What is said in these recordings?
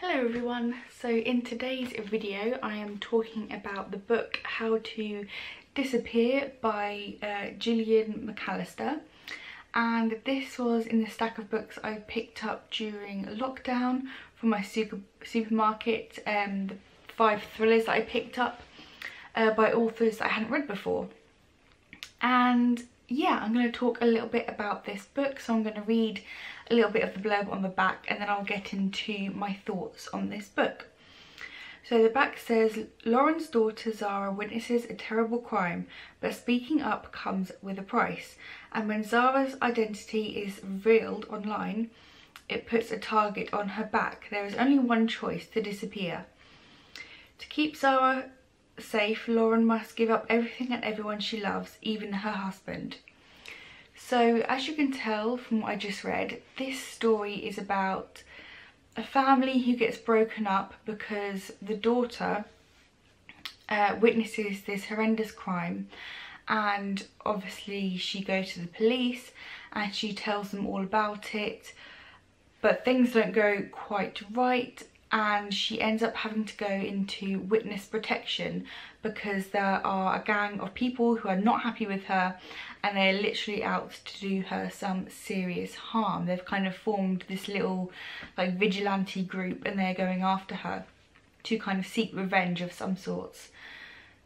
Hello everyone, so in today's video I am talking about the book How to Disappear by Gillian Mcallister, and this was in the stack of books I picked up during lockdown from my supermarket, the 5 thrillers that I picked up by authors that I hadn't read before. And yeah, I'm going to talk a little bit about this book, so I'm going to read a little bit of the blurb on the back and then I'll get into my thoughts on this book. So the back says, Lauren's daughter Zara witnesses a terrible crime, but speaking up comes with a price. And when Zara's identity is revealed online, it puts a target on her back. There is only one choice: to disappear. To keep Zara safe, Lauren must give up everything and everyone she loves, even her husband. So as you can tell from what I just read, this story is about a family who gets broken up because the daughter witnesses this horrendous crime, and obviously she goes to the police and she tells them all about it, but things don't go quite right and she ends up having to go into witness protection because there are a gang of people who are not happy with her and they're literally out to do her some serious harm. They've kind of formed this little like vigilante group and they're going after her to kind of seek revenge of some sorts.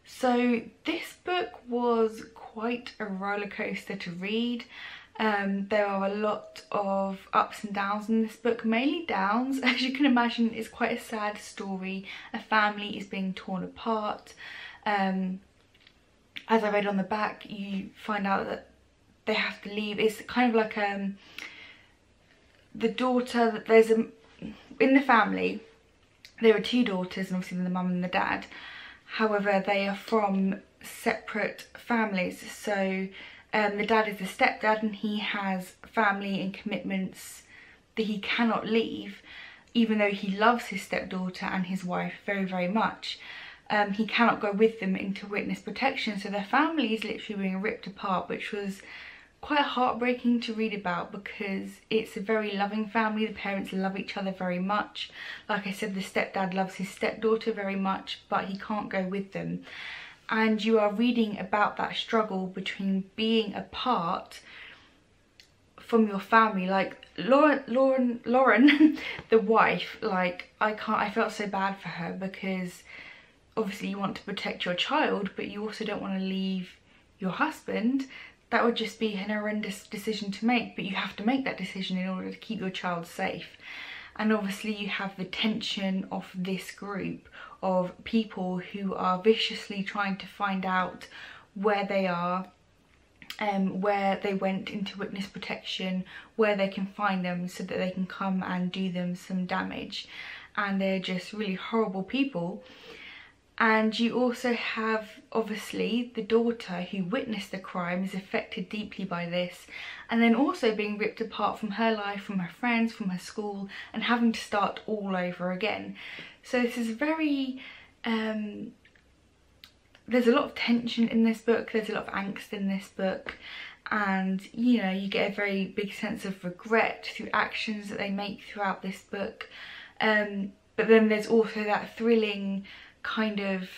So this book was quite a roller coaster to read. There are a lot of ups and downs in this book, mainly downs. As you can imagine, it's quite a sad story. A family is being torn apart. As I read on the back, you find out that they have to leave. It's kind of like the daughter, that there's in the family there are 2 daughters and obviously the mum and the dad. However, they are from separate families, so the dad is the stepdad and he has family and commitments that he cannot leave, even though he loves his stepdaughter and his wife very, very much. He cannot go with them into witness protection, so their family is literally being ripped apart, which was quite heartbreaking to read about because it's a very loving family. The parents love each other very much. Like I said, the stepdad loves his stepdaughter very much, but he can't go with them. And you are reading about that struggle between being apart from your family. Like Lauren the wife, like I felt so bad for her because obviously you want to protect your child, but you also don't want to leave your husband. That would just be an horrendous decision to make, but you have to make that decision in order to keep your child safe. And obviously you have the tension of this group of people who are viciously trying to find out where they are, where they went into witness protection, where they can find them so that they can come and do them some damage. And they're just really horrible people. And you also have obviously the daughter who witnessed the crime, is affected deeply by this, and then also being ripped apart from her life, from her friends, from her school, and having to start all over again. So this is very there's a lot of tension in this book, there's a lot of angst in this book, and you know, you get a very big sense of regret through actions that they make throughout this book, but then there's also that thrilling kind of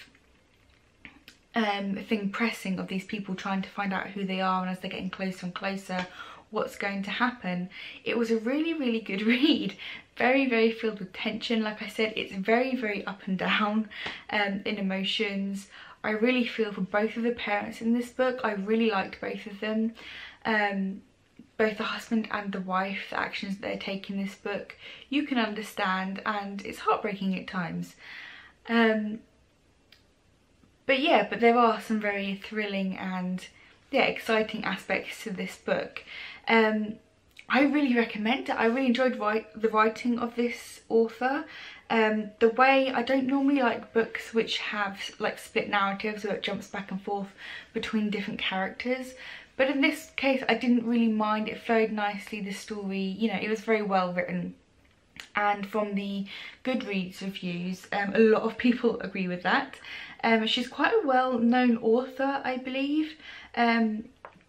thing pressing of these people trying to find out who they are, and as they're getting closer and closer, what's going to happen. It was a really, really good read. Very, very filled with tension. Like I said, it's very, very up and down in emotions. I really feel for both of the parents in this book. I really liked both of them. Both the husband and the wife, the actions that they take in this book, you can understand, and it's heartbreaking at times. But yeah, but there are some very thrilling and exciting aspects to this book. I really recommend it. I really enjoyed the writing of this author. The way, I don't normally like books which have like split narratives where it jumps back and forth between different characters, but in this case I didn't really mind. It flowed nicely, the story, you know, it was very well written. And from the Goodreads reviews, a lot of people agree with that. She's quite a well-known author, I believe.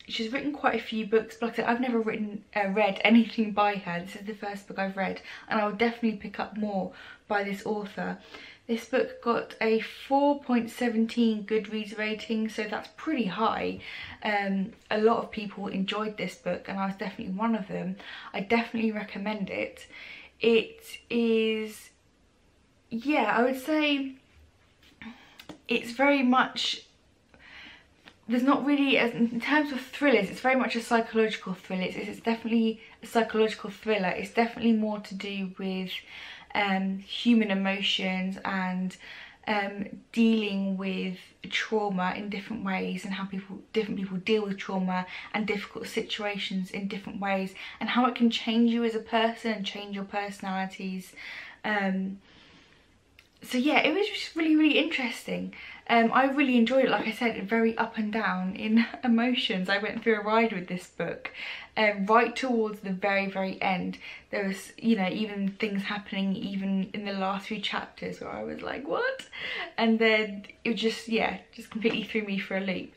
she's written quite a few books, but like I said, I've never read anything by her. This is the first book I've read, and I will definitely pick up more by this author. This book got a 4.17 Goodreads rating, so that's pretty high. A lot of people enjoyed this book, and I was definitely one of them. I definitely recommend it. It is, yeah, I would say it's very much, there's not really, in terms of thrillers, it's very much a psychological thriller. It's definitely a psychological thriller. It's definitely more to do with human emotions and dealing with trauma in different ways, and how different people deal with trauma and difficult situations in different ways, and how it can change you as a person and change your personalities. So yeah, it was just really interesting. I really enjoyed it. Like I said, very up and down in emotions. I went through a ride with this book. Right towards the very end, there was, you know, even things happening even in the last few chapters where I was like, what? And then it just, yeah, just completely threw me for a loop.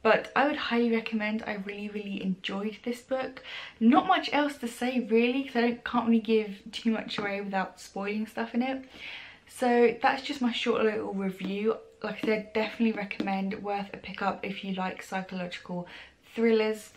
But I would highly recommend. I really enjoyed this book. Not much else to say really, because I can't really give too much away without spoiling stuff in it. So that's just my short little review. Like I said, definitely recommend, worth a pick up if you like psychological thrillers.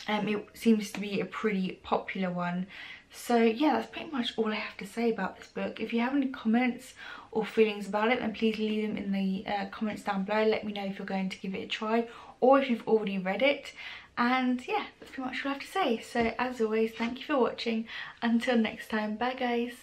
It seems to be a pretty popular one. So yeah, that's pretty much all I have to say about this book. If you have any comments or feelings about it, then please leave them in the comments down below. Let me know if you're going to give it a try, or if you've already read it. And yeah, that's pretty much all I have to say. So as always, thank you for watching. Until next time, bye guys.